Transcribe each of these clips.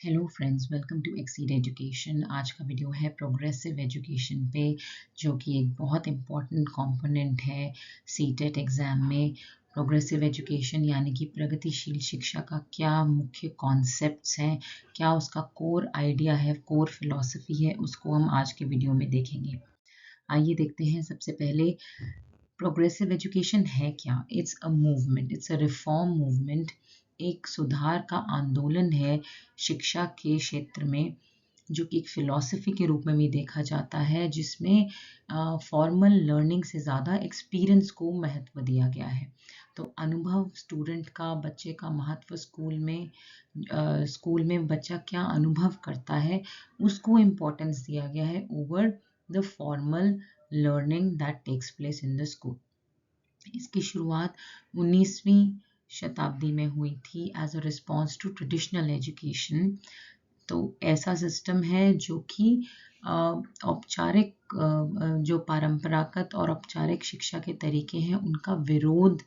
Hello friends, welcome to Exceed Education. आज का video है प्रोग्रेसिव एजुकेशन पे, जो कि एक बहुत इम्पॉर्टेंट कंपोनेंट है सीटेट एग्ज़ाम में। प्रोग्रेसिव एजुकेशन यानी कि प्रगतिशील शिक्षा का क्या मुख्य कॉन्सेप्ट्स हैं, क्या उसका कोर आइडिया है, कोर फिलॉसफी है, उसको हम आज के वीडियो में देखेंगे। आइए देखते हैं। सबसे पहले प्रोग्रेसिव एजुकेशन है क्या? It's a movement, it's a reform movement. एक सुधार का आंदोलन है शिक्षा के क्षेत्र में, जो कि एक फ़िलॉसफ़ी के रूप में भी देखा जाता है, जिसमें फॉर्मल लर्निंग से ज़्यादा एक्सपीरियंस को महत्व दिया गया है। तो अनुभव स्टूडेंट का, बच्चे का महत्व स्कूल में बच्चा क्या अनुभव करता है, उसको इम्पोर्टेंस दिया गया है over the formal learning that takes place in the school. इसकी शुरुआत 19वीं शताब्दी में हुई थी as a response to traditional education. तो ऐसा सिस्टम है जो कि औपचारिक जो परंपरागत और औपचारिक शिक्षा के तरीके हैं उनका विरोध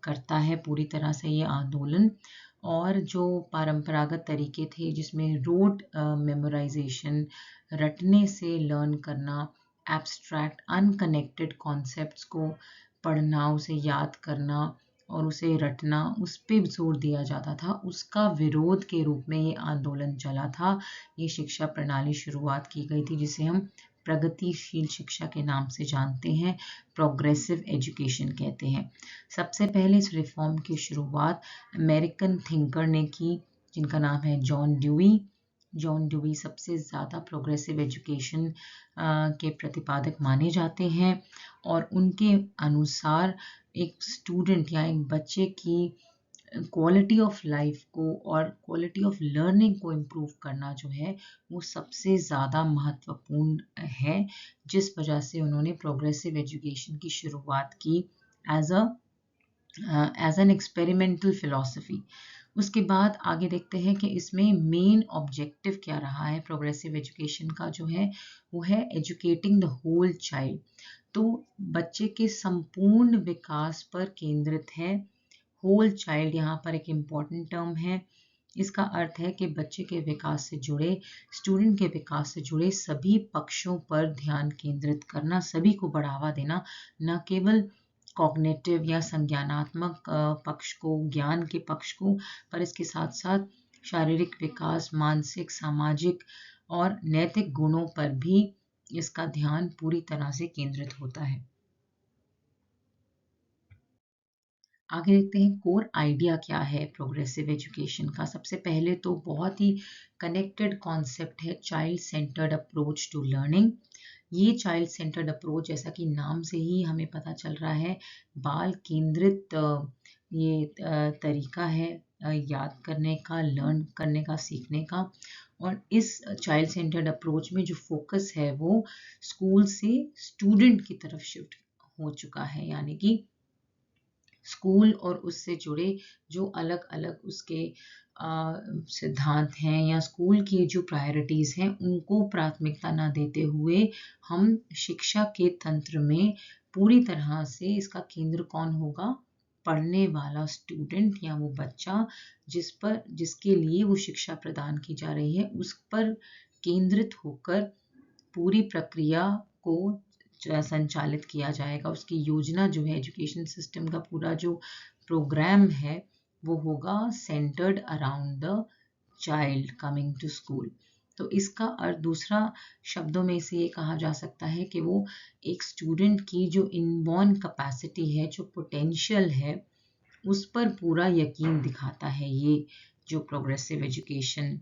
करता है पूरी तरह से ये आंदोलन। और जो परंपरागत तरीके थे जिसमें रोट मेमोराइजेशन, रटने से लर्न करना, एब्स्ट्रैक्ट अनकनेक्टेड कॉन्सेप्ट्स को पढ़ना, उसे याद करना और उसे रटना, उस पे जोर दिया जाता था, उसका विरोध के रूप में ये आंदोलन चला था। ये शिक्षा प्रणाली शुरुआत की गई थी जिसे हम प्रगतिशील शिक्षा के नाम से जानते हैं, प्रोग्रेसिव एजुकेशन कहते हैं। सबसे पहले इस रिफॉर्म की शुरुआत अमेरिकन थिंकर ने की, जिनका नाम है जॉन ड्यूई। जॉन ड्यूई सबसे ज़्यादा प्रोग्रेसिव एजुकेशन के प्रतिपादक माने जाते हैं और उनके अनुसार एक स्टूडेंट या एक बच्चे की क्वालिटी ऑफ लाइफ को और क्वालिटी ऑफ लर्निंग को इम्प्रूव करना जो है वो सबसे ज़्यादा महत्वपूर्ण है, जिस वजह से उन्होंने प्रोग्रेसिव एजुकेशन की शुरुआत की एज एन एक्सपेरिमेंटल फिलॉसफी। उसके बाद आगे देखते हैं कि इसमें मेन ऑब्जेक्टिव क्या रहा है प्रोग्रेसिव एजुकेशन का, जो है वो है एजुकेटिंग द होल चाइल्ड। तो बच्चे के संपूर्ण विकास पर केंद्रित है। होल चाइल्ड यहाँ पर एक इम्पॉर्टेंट टर्म है। इसका अर्थ है कि बच्चे के विकास से जुड़े, स्टूडेंट के विकास से जुड़े सभी पक्षों पर ध्यान केंद्रित करना, सभी को बढ़ावा देना, न केवल कॉग्निटिव या संज्ञानात्मक पक्ष को, ज्ञान के पक्ष को, पर इसके साथ साथ शारीरिक विकास, मानसिक, सामाजिक और नैतिक गुणों पर भी इसका ध्यान पूरी तरह से केंद्रित होता है। आगे देखते हैं कोर आइडिया क्या है प्रोग्रेसिव एजुकेशन का। सबसे पहले तो बहुत ही कनेक्टेड कॉन्सेप्ट है child centred approach to learning. ये चाइल्ड सेंटर्ड अप्रोच, जैसा कि नाम से ही हमें पता चल रहा है, बाल केंद्रित ये तरीका है याद करने का, लर्न करने का, सीखने का। और इस चाइल्ड सेंटर्ड अप्रोच में जो फोकस है वो स्कूल से स्टूडेंट की तरफ शिफ्ट हो चुका है, यानी कि स्कूल और उससे जुड़े जो अलग अलग उसके सिद्धांत हैं या स्कूल की जो प्रायोरिटीज़ हैं उनको प्राथमिकता ना देते हुए हम शिक्षा के तंत्र में पूरी तरह से इसका केंद्र कौन होगा, पढ़ने वाला स्टूडेंट या वो बच्चा जिसके लिए वो शिक्षा प्रदान की जा रही है, उस पर केंद्रित होकर पूरी प्रक्रिया को संचालित किया जाएगा। उसकी योजना जो है, एजुकेशन सिस्टम का पूरा जो प्रोग्राम है वो होगा centred around the child coming to school. तो इसका अर्थ दूसरा शब्दों में इसे ये कहा जा सकता है कि वो एक स्टूडेंट की जो इनबॉर्न कैपेसिटी है, जो पोटेंशियल है, उस पर पूरा यकीन दिखाता है ये जो प्रोग्रेसिव एजुकेशन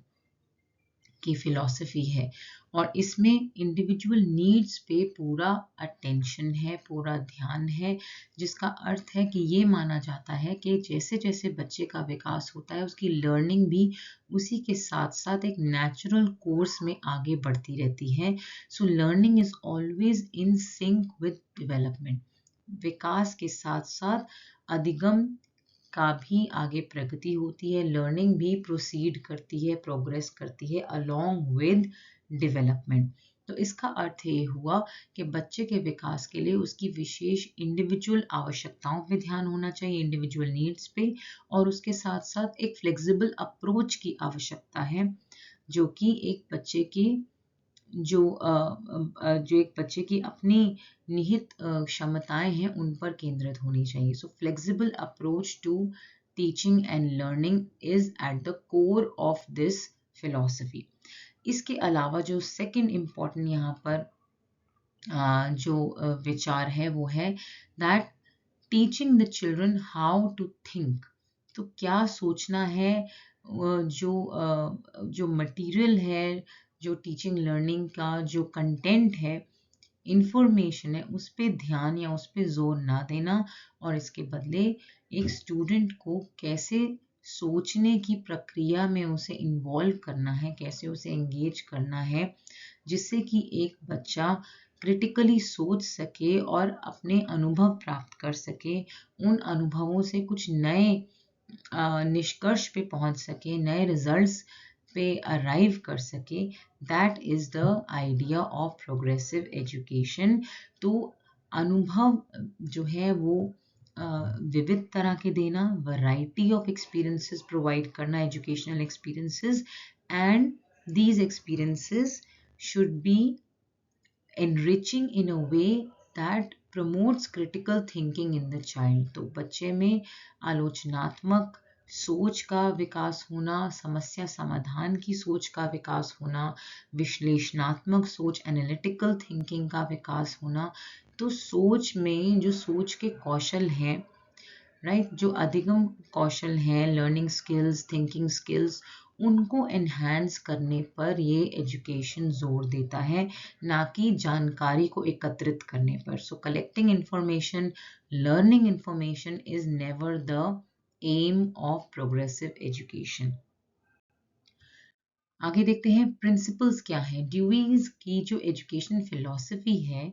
की फिलॉसफी है। और इसमें इंडिविजुअल नीड्स पे पूरा अटेंशन है, पूरा ध्यान है, जिसका अर्थ है कि ये माना जाता है कि जैसे जैसे बच्चे का विकास होता है उसकी लर्निंग भी उसी के साथ साथ एक नेचुरल कोर्स में आगे बढ़ती रहती है। So learning is always in sync with development. विकास के साथ साथ अधिगम का भी आगे प्रगति होती है, लर्निंग भी प्रोसीड करती है, प्रोग्रेस करती है अलोंग विद डेवलपमेंट। तो इसका अर्थ ये हुआ कि बच्चे के विकास के लिए उसकी विशेष इंडिविजुअल आवश्यकताओं पे ध्यान होना चाहिए, इंडिविजुअल नीड्स पे, और उसके साथ साथ एक फ्लेक्सिबल अप्रोच की आवश्यकता है जो कि एक बच्चे की जो एक बच्चे की अपनी निहित क्षमताएं हैं उन पर केंद्रित होनी चाहिए. So flexible approach to teaching and learning is at the core of this philosophy. इसके अलावा जो सेकंड इम्पॉर्टेंट यहाँ पर जो विचार है वो है that teaching the children how to think. तो क्या सोचना है, जो मटेरियल है, जो टीचिंग लर्निंग का जो कंटेंट है, इंफॉर्मेशन है, उस पे ध्यान या उस पे जोर ना देना और इसके बदले एक स्टूडेंट को कैसे सोचने की प्रक्रिया में उसे इन्वॉल्व करना है, कैसे उसे एंगेज करना है, जिससे कि एक बच्चा क्रिटिकली सोच सके और अपने अनुभव प्राप्त कर सके, उन अनुभवों से कुछ नए निष्कर्ष पे पहुंच सके, नए रिजल्ट्स पे अराइव कर सके. That is the idea of progressive education. तो अनुभव जो है वो विविध तरह के देना, वैरायटी ऑफ एक्सपीरियंसेस प्रोवाइड करना, educational experiences, and these experiences should be enriching in a way that promotes critical thinking in the child. तो बच्चे में आलोचनात्मक सोच का विकास होना, समस्या समाधान की सोच का विकास होना, विश्लेषणात्मक सोच एनालिटिकल थिंकिंग का विकास होना. तो सोच में जो सोच के कौशल हैं, राइट, जो अधिगम कौशल हैं, लर्निंग स्किल्स, थिंकिंग स्किल्स, उनको एनहांस करने पर ये एजुकेशन जोर देता है, ना कि जानकारी को एकत्रित करने पर. So collecting information, learning information is never the aim of progressive education. आगे देखते हैं प्रिंसिपल्स क्या हैं. ड्यूईज की जो एजुकेशन फिलॉसफी है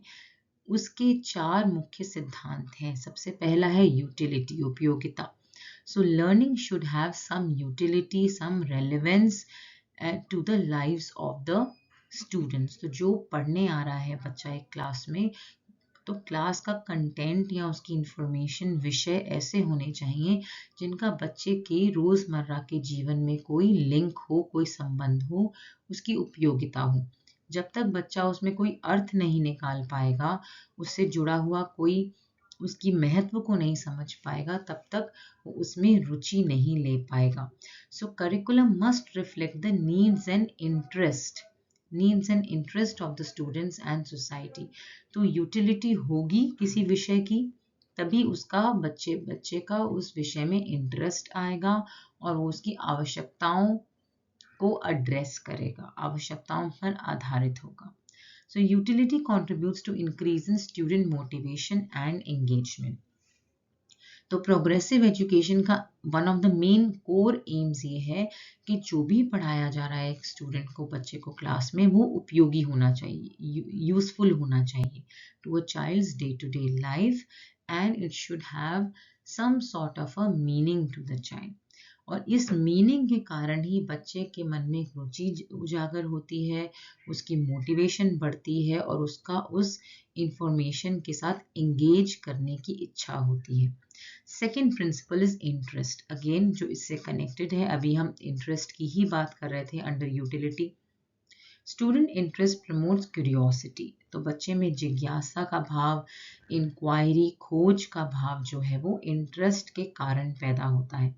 उसके 4 मुख्य सिद्धांत हैं. सबसे पहला है यूटिलिटी, उपयोगिता. So learning should have some utility, some relevance to the lives of the students. तो जो पढ़ने आ रहा है बच्चा एक क्लास में, तो क्लास का कंटेंट या उसकी इंफॉर्मेशन, विषय ऐसे होने चाहिए जिनका बच्चे के रोजमर्रा के जीवन में कोई लिंक हो, कोई संबंध हो, उसकी उपयोगिता हो. जब तक बच्चा उसमें कोई अर्थ नहीं निकाल पाएगा, उससे जुड़ा हुआ कोई उसकी महत्व को नहीं समझ पाएगा, तब तक वो उसमें रुचि नहीं ले पाएगा. So curriculum must reflect the needs and interest of the students and society. तो यूटिलिटी होगी किसी विषय की, तभी उसका बच्चे का उस विषय में इंटरेस्ट आएगा और वो उसकी आवश्यकताओं को एड्रेस करेगा, आवश्यकताओं पर आधारित होगा. So utility contributes to increase in student motivation and engagement. तो प्रोग्रेसिव एजुकेशन का one of the main core AIIMS ये है कि जो भी पढ़ाया जा रहा है एक स्टूडेंट को, बच्चे को क्लास में, वो उपयोगी होना चाहिए, यूजफुल होना चाहिए to a child's day to day life, and it should have some sort of a meaning to the child. और इस मीनिंग के कारण ही बच्चे के मन में रुचि उजागर होती है, उसकी मोटिवेशन बढ़ती है और उसका उस इंफॉर्मेशन के साथ एंगेज करने की इच्छा होती है. Second principle is interest. Again जो इससे कनेक्टेड है, अभी हम इंटरेस्ट की ही बात कर रहे थे under utility. Student interest promotes curiosity. तो बच्चे में जिज्ञासा का भाव, इंक्वायरी, खोज का भाव जो है वो इंटरेस्ट के कारण पैदा होता है.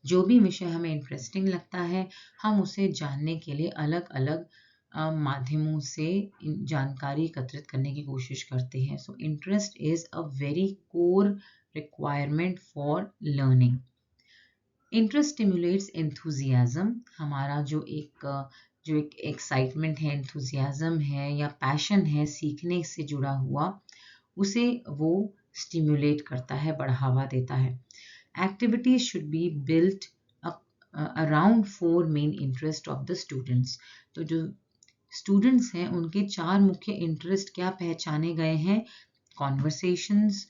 जो भी विषय हमें इंटरेस्टिंग लगता है, हम उसे जानने के लिए अलग अलग माध्यमों से जानकारी एकत्रित करने की कोशिश करते हैं. So interest is a very core requirement for learning. Interest stimulates enthusiasm. हमारा जो एक एक्साइटमेंट है, एंथुजियाज्म है या पैशन है सीखने से जुड़ा हुआ, उसे वो स्टिमुलेट करता है, बढ़ावा देता है. Activities should be built up around 4 main interests of the students. तो जो स्टूडेंट्स हैं उनके 4 मुख्य इंटरेस्ट क्या पहचाने गए हैं? कॉन्वर्सेशंस,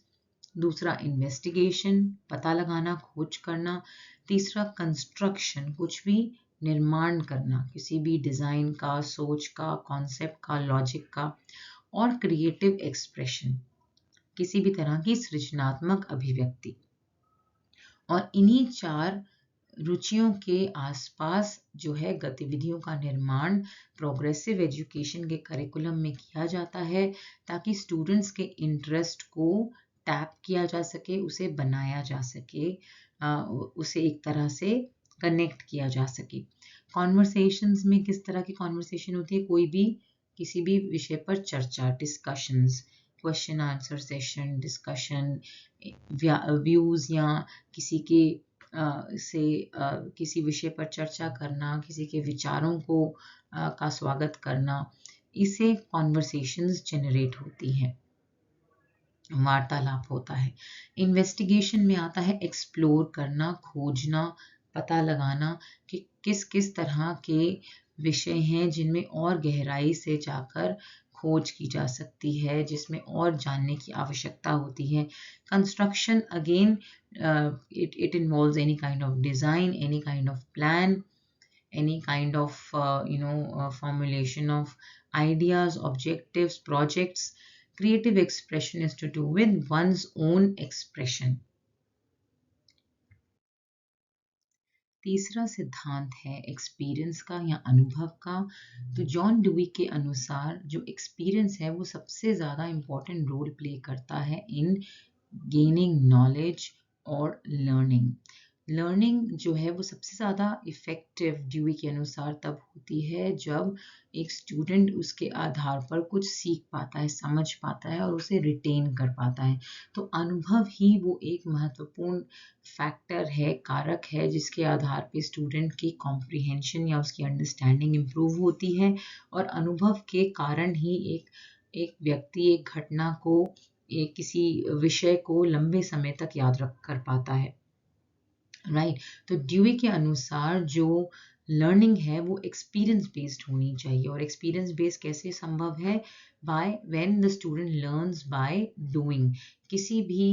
दूसरा इन्वेस्टिगेशन, पता लगाना, खोज करना, तीसरा कंस्ट्रक्शन, कुछ भी निर्माण करना किसी भी डिज़ाइन का, सोच का, कॉन्सेप्ट का, लॉजिक का, और क्रिएटिव एक्सप्रेशन किसी भी तरह की सृजनात्मक अभिव्यक्ति। और इन्हीं 4 रुचियों के आसपास जो है गतिविधियों का निर्माण प्रोग्रेसिव एजुकेशन के करिकुलम में किया जाता है, ताकि स्टूडेंट्स के इंटरेस्ट को टैप किया जा सके, उसे बनाया जा सके, उसे एक तरह से कनेक्ट किया जा सके। कॉन्वर्सेशंस में किस तरह की कॉन्वर्सेशन होती है? कोई भी किसी भी विषय पर चर्चा, discussions, question answer session, discussion, views या किसी के किसी विषय पर चर्चा करना, किसी के विचारों को का स्वागत करना, इससे कॉन्वर्सेशंस जनरेट होती हैं, वार्तालाप होता है। इन्वेस्टिगेशन में आता है एक्सप्लोर करना, खोजना, पता लगाना कि किस किस तरह के विषय हैं जिनमें और गहराई से जाकर खोज की जा सकती है, जिसमें और जानने की आवश्यकता होती है। Construction again, it involves any kind of design, any kind of plan, any kind of formulation of ideas, objectives, projects. Creative expression is to do with one's own expression. तीसरा सिद्धांत है एक्सपीरियंस का या अनुभव का। तो जॉन डुई के अनुसार जो एक्सपीरियंस है वो सबसे ज़्यादा इम्पोर्टेंट रोल प्ले करता है इन गेनिंग नॉलेज और लर्निंग। लर्निंग जो है वो सबसे ज़्यादा इफ़ेक्टिव ड्यूई के अनुसार तब होती है जब एक स्टूडेंट उसके आधार पर कुछ सीख पाता है, समझ पाता है और उसे रिटेन कर पाता है। तो अनुभव ही वो एक महत्वपूर्ण फैक्टर है, कारक है, जिसके आधार पे स्टूडेंट की कॉम्प्रिहेंशन या उसकी अंडरस्टैंडिंग इम्प्रूव होती है। और अनुभव के कारण ही एक व्यक्ति एक घटना को, एक किसी विषय को लंबे समय तक याद रख कर पाता है। राइट। तो ड्यूई के अनुसार जो लर्निंग है वो एक्सपीरियंस बेस्ड होनी चाहिए। और एक्सपीरियंस बेस्ड कैसे संभव है? By when the student learns by doing. किसी भी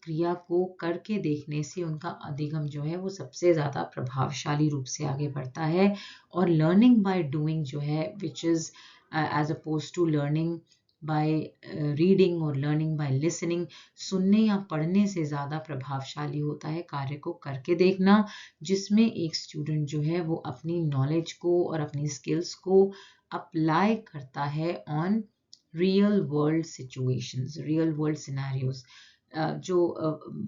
क्रिया को करके देखने से उनका अधिगम जो है वो सबसे ज़्यादा प्रभावशाली रूप से आगे बढ़ता है। और लर्निंग बाय डूइंग जो है which is as oppose to learning by reading और लर्निंग बाय लिसनिंग, सुनने या पढ़ने से ज़्यादा प्रभावशाली होता है कार्य को करके देखना, जिसमें एक स्टूडेंट जो है वो अपनी नॉलेज को और अपनी स्किल्स को अप्लाई करता है on real world situations, real world scenarios. जो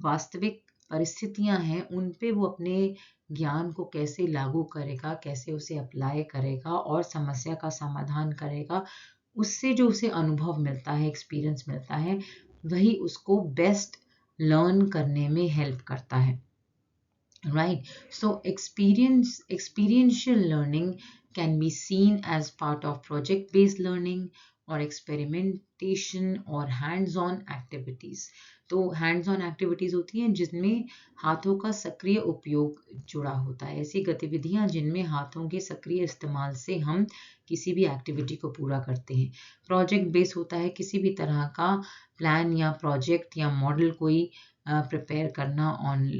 वास्तविक परिस्थितियां हैं उन पे वो अपने ज्ञान को कैसे लागू करेगा, कैसे उसे अप्लाई करेगा और समस्या का समाधान करेगा, उससे जो उसे अनुभव मिलता है, एक्सपीरियंस मिलता है, वही उसको बेस्ट लर्न करने में हेल्प करता है। Right. So experiential learning can be seen as part of project-based learning or experimentation or hands-on activities. तो hands-on activities होती हैं जिनमें हाथों का सक्रिय उपयोग जुड़ा होता है। ऐसी गतिविधियां जिनमें हाथों के सक्रिय इस्तेमाल से हम किसी भी एक्टिविटी को पूरा करते हैं। प्रोजेक्ट बेस होता है किसी भी तरह का प्लान या प्रोजेक्ट या मॉडल कोई प्रिपेयर करना ऑन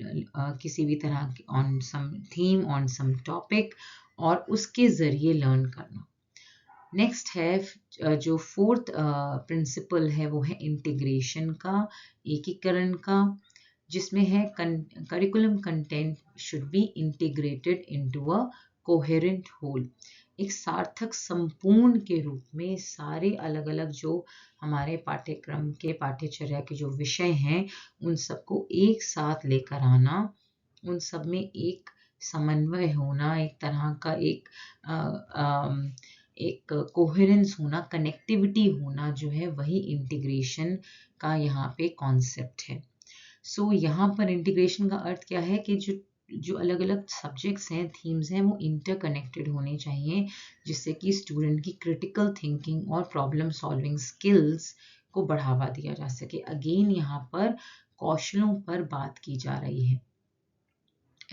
किसी भी तरह on some theme, on some topic, और उसके ज़रिए लर्न करना। नेक्स्ट है जो फोर्थ प्रिंसिपल है वो है इंटीग्रेशन का, एकीकरण का, जिसमें है curriculum content should be integrated into a coherent whole. एक सार्थक संपूर्ण के रूप में सारे अलग अलग जो हमारे पाठ्यक्रम के पाठ्यचर्या के जो विषय हैं उन सबको एक साथ लेकर आना, उन सब में एक समन्वय होना, एक तरह का एक कोहेरेंस होना, कनेक्टिविटी होना जो है, वही इंटीग्रेशन का यहाँ पे कॉन्सेप्ट है। सो यहाँ पर इंटीग्रेशन का अर्थ क्या है कि जो अलग अलग सब्जेक्ट्स हैं, थीम्स हैं, वो इंटरकनेक्टेड होने चाहिए, जिससे कि स्टूडेंट की क्रिटिकल थिंकिंग और प्रॉब्लम सॉल्विंग स्किल्स को बढ़ावा दिया जा सके। अगेन यहाँ पर कौशलों पर बात की जा रही है।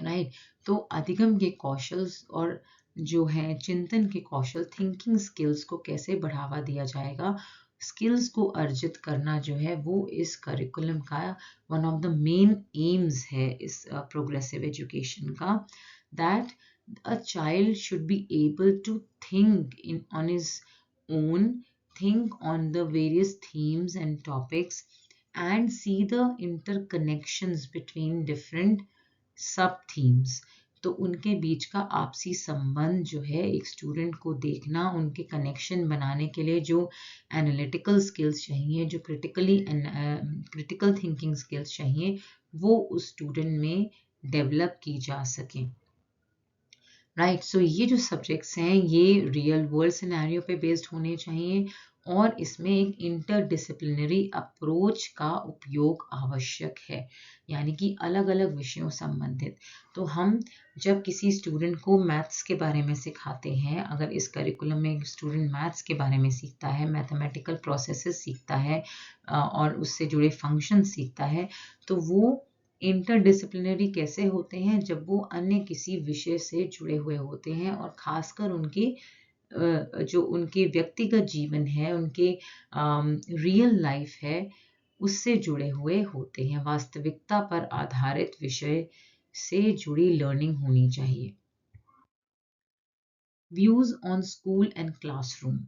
राइट। तो अधिगम के कौशल और जो है चिंतन के कौशल, थिंकिंग स्किल्स को कैसे बढ़ावा दिया जाएगा, स्किल्स को अर्जित करना जो है वो इस करिकुलम का one of the main aims है इस प्रोग्रेसिव एजुकेशन का, that A child should be able to think on his own, think on the various themes and topics, and see the interconnections between different सब themes. तो उनके बीच का आपसी संबंध जो है एक स्टूडेंट को देखना, उनके कनेक्शन बनाने के लिए जो एनालिटिकल स्किल्स चाहिए, जो क्रिटिकल थिंकिंग स्किल्स चाहिए, वो उस स्टूडेंट में डेवलप की जा सके। राइट, सो ये जो सब्जेक्ट्स हैं ये रियल वर्ल्ड सिनेरियो पे बेस्ड होने चाहिए और इसमें एक इंटरडिसिप्लिनरी अप्रोच का उपयोग आवश्यक है, यानी कि अलग अलग विषयों संबंधित। तो हम जब किसी स्टूडेंट को मैथ्स के बारे में सिखाते हैं, अगर इस करिकुलम में एक स्टूडेंट मैथ्स के बारे में सीखता है, मैथमेटिकल प्रोसेसेस सीखता है और उससे जुड़े फंक्शन सीखता है, तो वो इंटरडिसिप्लिनरी कैसे होते हैं? जब वो अन्य किसी विषय से जुड़े हुए होते हैं और खासकर उनके जो उनके व्यक्तिगत जीवन है, उनके रियल लाइफ है, उससे जुड़े हुए होते हैं। वास्तविकता पर आधारित विषय से जुड़ी लर्निंग होनी चाहिए। Views on school and classroom.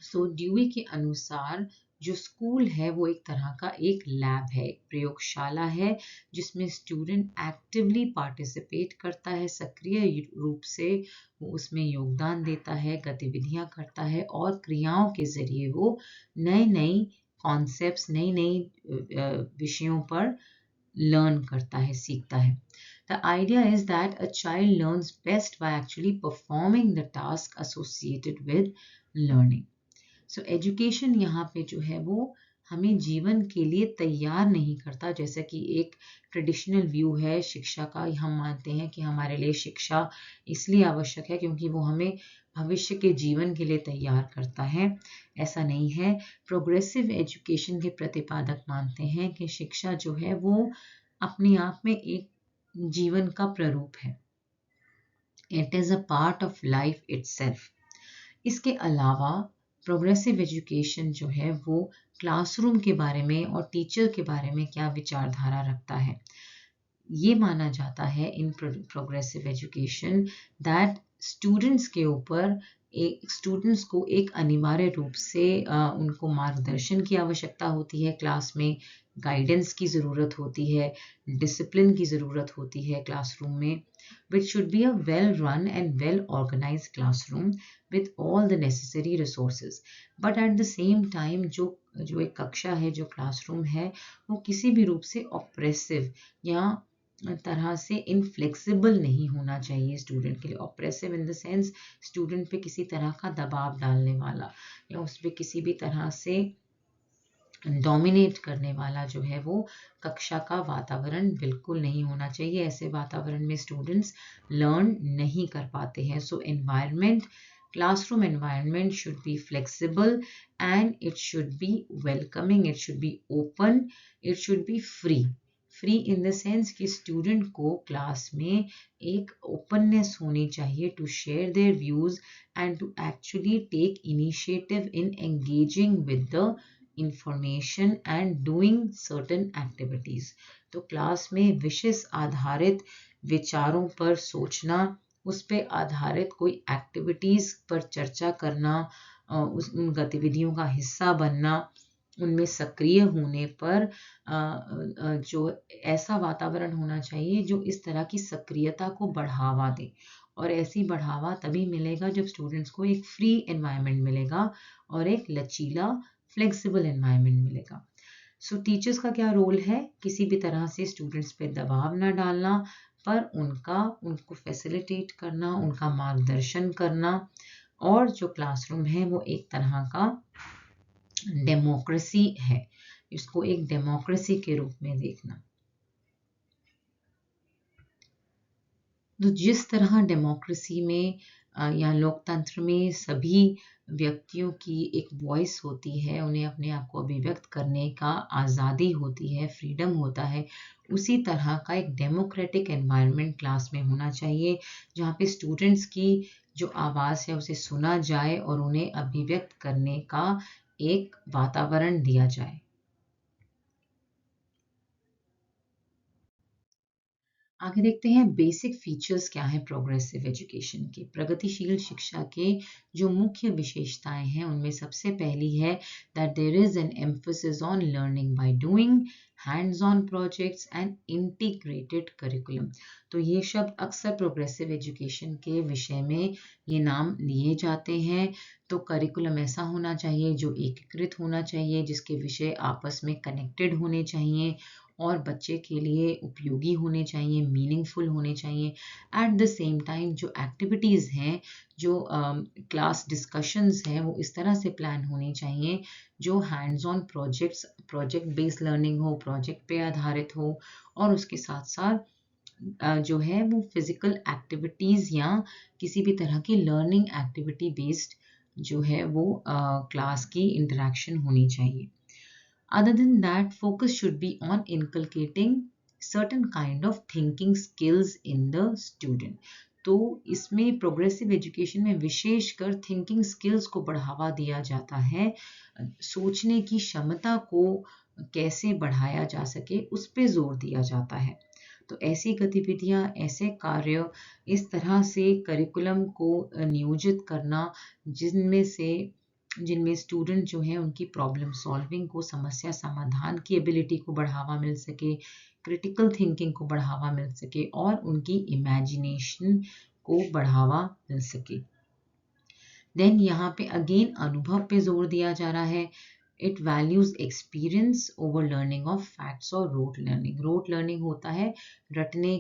So Dewey के अनुसार जो स्कूल है वो एक तरह का एक लैब है, एक प्रयोगशाला है जिसमें स्टूडेंट एक्टिवली पार्टिसिपेट करता है, सक्रिय रूप से वो उसमें योगदान देता है, गतिविधियां करता है और क्रियाओं के जरिए वो नए नई कॉन्सेप्ट्स, नई नई विषयों पर लर्न करता है, सीखता है। The idea is that a child learns best by actually performing the task associated with learning. So education यहाँ पे जो है वो हमें जीवन के लिए तैयार नहीं करता, जैसा कि एक ट्रेडिशनल व्यू है शिक्षा का। हम मानते हैं कि हमारे लिए शिक्षा इसलिए आवश्यक है क्योंकि वो हमें भविष्य के जीवन के लिए तैयार करता है। ऐसा नहीं है। प्रोग्रेसिव एजुकेशन के प्रतिपादक मानते हैं कि शिक्षा जो है वो अपने आप में एक जीवन का प्ररूप है। It is a part of life itself. इसके अलावा प्रोग्रेसिव एजुकेशन जो है वो क्लासरूम के बारे में और टीचर के बारे में क्या विचारधारा रखता है। ये माना जाता है इन प्रोग्रेसिव एजुकेशन दैट स्टूडेंट्स के ऊपर एक स्टूडेंट्स को एक अनिवार्य रूप से उनको मार्गदर्शन की आवश्यकता होती है, क्लास में गाइडेंस की ज़रूरत होती है, डिसिप्लिन की ज़रूरत होती है क्लासरूम में, which should be a well run and well organized classroom with all the necessary resources. But at the same time जो एक कक्षा है, जो क्लासरूम है, वो किसी भी रूप से ऑप्रेसिव या तरह से इनफ्लेक्सिबल नहीं होना चाहिए स्टूडेंट के लिए। Oppressive in the sense student पे किसी तरह का दबाव डालने वाला या उस पर किसी भी तरह से डोमिनेट करने वाला जो है वो कक्षा का वातावरण बिल्कुल नहीं होना चाहिए। ऐसे वातावरण में स्टूडेंट्स लर्न नहीं कर पाते हैं। सो environment, classroom environment should be flexible and it should be welcoming, it should be open, it should be free. Free in the sense कि स्टूडेंट को क्लास में एक ओपननेस होनी चाहिए to share their views and to actually take initiative in engaging with the information and doing certain activities. तो class में विषय आधारित विचारों पर सोचना, उस पे आधारित कोई एक्टिविटीज पर चर्चा करना, उन गतिविधियों का हिस्सा बनना, उनमें सक्रिय होने पर जो ऐसा वातावरण होना चाहिए जो इस तरह की सक्रियता को बढ़ावा दे। और ऐसी बढ़ावा तभी मिलेगा जब स्टूडेंट्स को एक फ्री एनवायरनमेंट मिलेगा और एक लचीला फ्लेक्सिबल एनवायरनमेंट मिलेगा। सो टीचर्स का क्या रोल है? किसी भी तरह से स्टूडेंट्स पे दबाव ना डालना, पर उनको फैसिलिटेट करना, उनका मार्गदर्शन करना, और जो क्लासरूम है वो एक तरह का डेमोक्रेसी है, इसको एक डेमोक्रेसी के रूप में देखना। तो जिस तरह डेमोक्रेसी में या लोकतंत्र में सभी व्यक्तियों की एक वॉइस होती है, उन्हें अपने आप को अभिव्यक्त करने का आज़ादी होती है, फ्रीडम होता है, उसी तरह का एक डेमोक्रेटिक एनवायरनमेंट क्लास में होना चाहिए जहाँ पे स्टूडेंट्स की जो आवाज़ है उसे सुना जाए और उन्हें अभिव्यक्त करने का एक वातावरण दिया जाए। आगे देखते हैं बेसिक फीचर्स क्या हैं प्रोग्रेसिव एजुकेशन के। प्रगतिशील शिक्षा के जो मुख्य विशेषताएं हैं उनमें सबसे पहली है that there is an emphasis on learning by doing, hands on projects and integrated curriculum. तो ये शब्द अक्सर प्रोग्रेसिव एजुकेशन के विषय में ये नाम लिए जाते हैं। तो करिकुलम ऐसा होना चाहिए जो एकीकृत होना चाहिए, जिसके विषय आपस में कनेक्टेड होने चाहिए और बच्चे के लिए उपयोगी होने चाहिए, मीनिंगफुल होने चाहिए। एट द सेम टाइम जो एक्टिविटीज़ हैं, जो क्लास डिस्कशंस हैं, वो इस तरह से प्लान होनी चाहिए जो hands on project based learning हो, प्रोजेक्ट पे आधारित हो, और उसके साथ साथ जो है वो फिजिकल एक्टिविटीज़ या किसी भी तरह की लर्निंग एक्टिविटी बेस्ड जो है वो क्लास की इंटरेक्शन होनी चाहिए। Other than that, focus should be on inculcating certain kind of thinking skills in the student. तो इसमें प्रोग्रेसिव एजुकेशन में विशेषकर थिंकिंग स्किल्स को बढ़ावा दिया जाता है। सोचने की क्षमता को कैसे बढ़ाया जा सके उस पे जोर दिया जाता है। तो ऐसी गतिविधियां, ऐसे कार्य, इस तरह से करिकुलम को नियोजित करना जिनमें स्टूडेंट जो है उनकी प्रॉब्लम सॉल्विंग को, समस्या समाधान की एबिलिटी को बढ़ावा मिल सके, क्रिटिकल थिंकिंग को बढ़ावा मिल सके और उनकी इमेजिनेशन को बढ़ावा मिल सके। देन यहाँ पे अगेन अनुभव पे जोर दिया जा रहा है। It values experience over learning of facts और रोट लर्निंग। रोट लर्निंग होता है रटने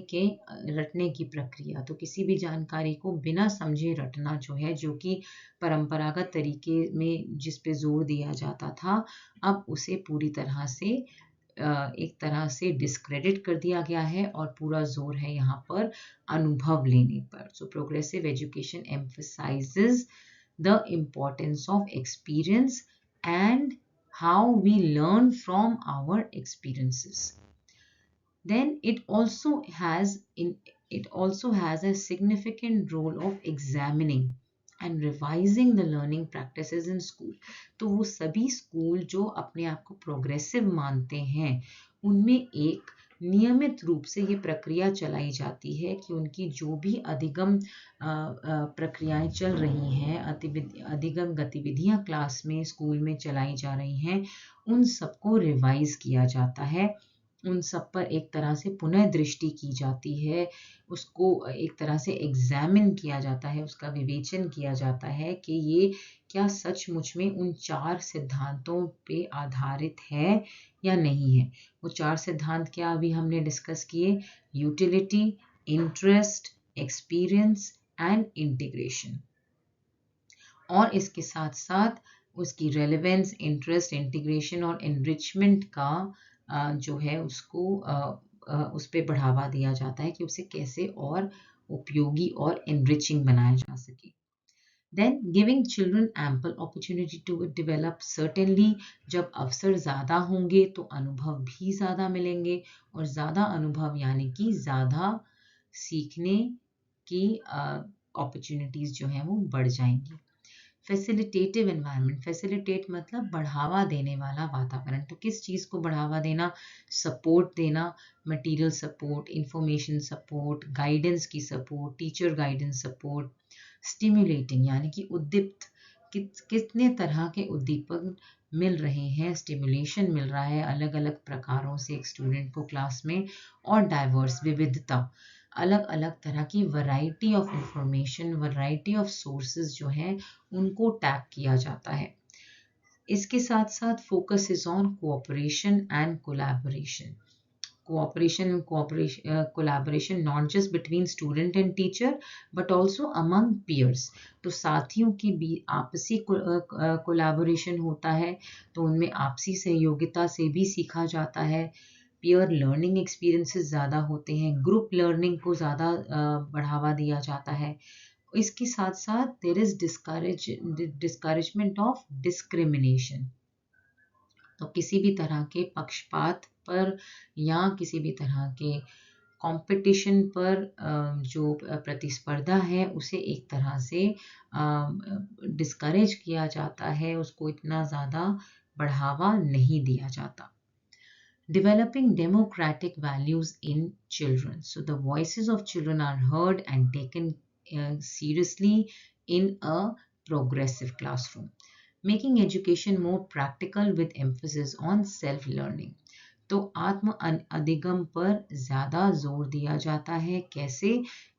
की प्रक्रिया। तो किसी भी जानकारी को बिना समझे रटना जो है, जो कि परंपरागत तरीके में जिस पे जोर दिया जाता था, अब उसे पूरी तरह से एक तरह से डिस्क्रेडिट कर दिया गया है और पूरा जोर है यहाँ पर अनुभव लेने पर। So progressive education emphasizes the importance of experience and how we learn from our experiences. Then it also has a significant role of examining and revising the learning practices in school. तो वो सभी school जो अपने आप को progressive मानते हैं, उनमें एक नियमित रूप से ये प्रक्रिया चलाई जाती है कि उनकी जो भी अधिगम प्रक्रियाएं चल रही हैं, अधिगम गतिविधियां क्लास में, स्कूल में चलाई जा रही हैं, उन सबको रिवाइज किया जाता है। उन सब पर एक तरह से पुनः दृष्टि की जाती है, उसको एक तरह से एग्जामिन किया जाता है, उसका विवेचन किया जाता है कि ये क्या सचमुच में उन 4 सिद्धांतों पे आधारित है या नहीं है। वो 4 सिद्धांत क्या अभी हमने डिस्कस किए? Utility, interest, experience and integration. और इसके साथ साथ उसकी रेलेवेंस, इंटरेस्ट, इंटीग्रेशन और एनरिचमेंट का जो है उसको उस पर बढ़ावा दिया जाता है कि उसे कैसे और उपयोगी और एनरिचिंग बनाया जा सके। Then giving children ample opportunity to develop. Certainly जब अवसर ज़्यादा होंगे तो अनुभव भी ज़्यादा मिलेंगे, और ज़्यादा अनुभव यानी कि ज़्यादा सीखने की अपॉर्चुनिटीज़ जो हैं वो बढ़ जाएंगी। Facilitative environment. फैसिलिटेट मतलब बढ़ावा देने वाला वातावरण। तो किस चीज़ को बढ़ावा देना? सपोर्ट देना, material support, information support, guidance की support, teacher guidance support. Stimulating यानी कि उद्दीप्त, कितने तरह के उद्दीपक मिल रहे हैं, स्टिमुलेशन मिल रहा है अलग अलग प्रकारों से एक स्टूडेंट को क्लास में। और डाइवर्स, विविधता, अलग अलग तरह की variety of information, variety of sources जो हैं उनको टैग किया जाता है। इसके साथ साथ focus is on cooperation and collaboration. collaboration not just between student and teacher but also among peers। तो साथियों के भी आपसी कोलैबोरेशन होता है, तो उनमें आपसी सहयोगिता से भी सीखा जाता है। पीयर लर्निंग एक्सपीरियंसेस ज़्यादा होते हैं, ग्रुप लर्निंग को ज़्यादा बढ़ावा दिया जाता है। इसके साथ साथ there is discouragement of discrimination. तो किसी भी तरह के पक्षपात पर या किसी भी तरह के कंपटीशन पर जो प्रतिस्पर्धा है उसे एक तरह से डिस्करेज किया जाता है, उसको इतना ज़्यादा बढ़ावा नहीं दिया जाता। Developing democratic values in children. So the voices of children are heard and taken seriously in a progressive classroom. Making education more practical with emphasis on self learning. तो आत्म अधिगम पर ज़्यादा जोर दिया जाता है। कैसे?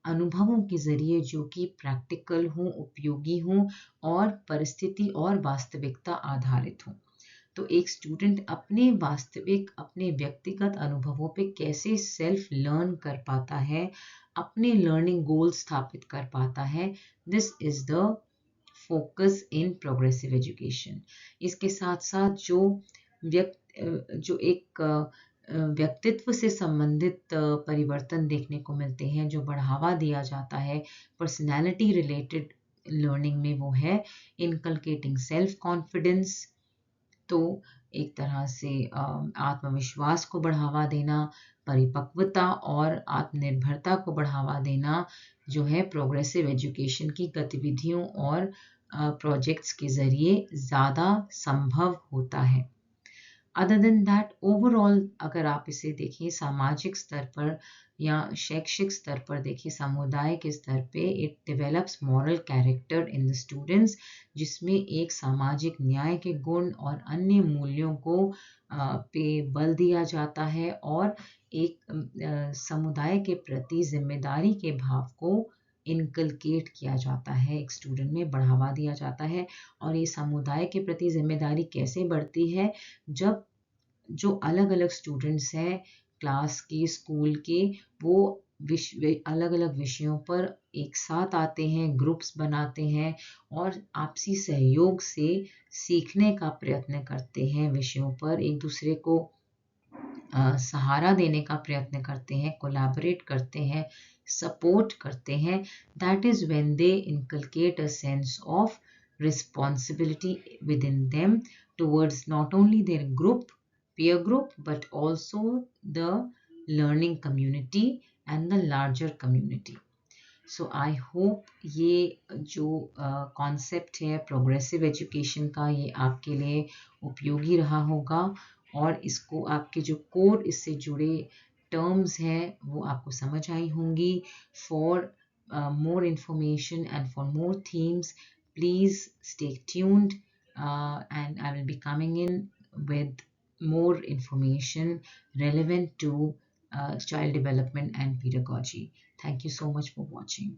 अनुभवों के ज़रिए जो कि प्रैक्टिकल हों, उपयोगी हों और परिस्थिति और वास्तविकता आधारित हों। तो एक स्टूडेंट अपने वास्तविक, अपने व्यक्तिगत अनुभवों पे कैसे सेल्फ लर्न कर पाता है, अपने लर्निंग गोल स्थापित कर पाता है, this is the focus in progressive education. इसके साथ साथ जो एक व्यक्तित्व से संबंधित परिवर्तन देखने को मिलते हैं, जो बढ़ावा दिया जाता है पर्सनैलिटी रिलेटेड लर्निंग में, वो है इनकलकेटिंग सेल्फ कॉन्फिडेंस। तो एक तरह से आत्मविश्वास को बढ़ावा देना, परिपक्वता और आत्मनिर्भरता को बढ़ावा देना जो है प्रोग्रेसिव एजुकेशन की गतिविधियों और प्रोजेक्ट्स के ज़रिए ज़्यादा संभव होता है। अदर देन दैट ओवरऑल अगर आप इसे देखें सामाजिक स्तर पर या शैक्षिक स्तर पर देखें, समुदाय के स्तर पे, it develops moral character in the students, जिसमें एक सामाजिक न्याय के गुण और अन्य मूल्यों को पे बल दिया जाता है और एक समुदाय के प्रति जिम्मेदारी के भाव को इनकलकेट किया जाता है, एक स्टूडेंट में बढ़ावा दिया जाता है। और ये समुदाय के प्रति जिम्मेदारी कैसे बढ़ती है? जब जो अलग-अलग स्टूडेंट्स हैं क्लास के, स्कूल के, वो अलग-अलग विषयों पर एक साथ आते हैं, ग्रुप्स बनाते हैं और आपसी सहयोग से सीखने का प्रयत्न करते हैं, विषयों पर एक दूसरे को सहारा देने का प्रयत्न करते हैं, कोलैबोरेट करते हैं, सपोर्ट करते हैं। That is when they inculcate a sense of responsibility within them towards not only their group, peer group, but also the learning community and the larger community. So I hope ये जो concept है progressive education का, ये आपके लिए उपयोगी रहा होगा और इसको आपके जो कोर इससे जुड़े टर्म्स हैं वो आपको समझ आई होंगी। For more information and for more themes, please stay tuned, and I will be coming in with more information relevant to child development and pedagogy. Thank you so much for watching.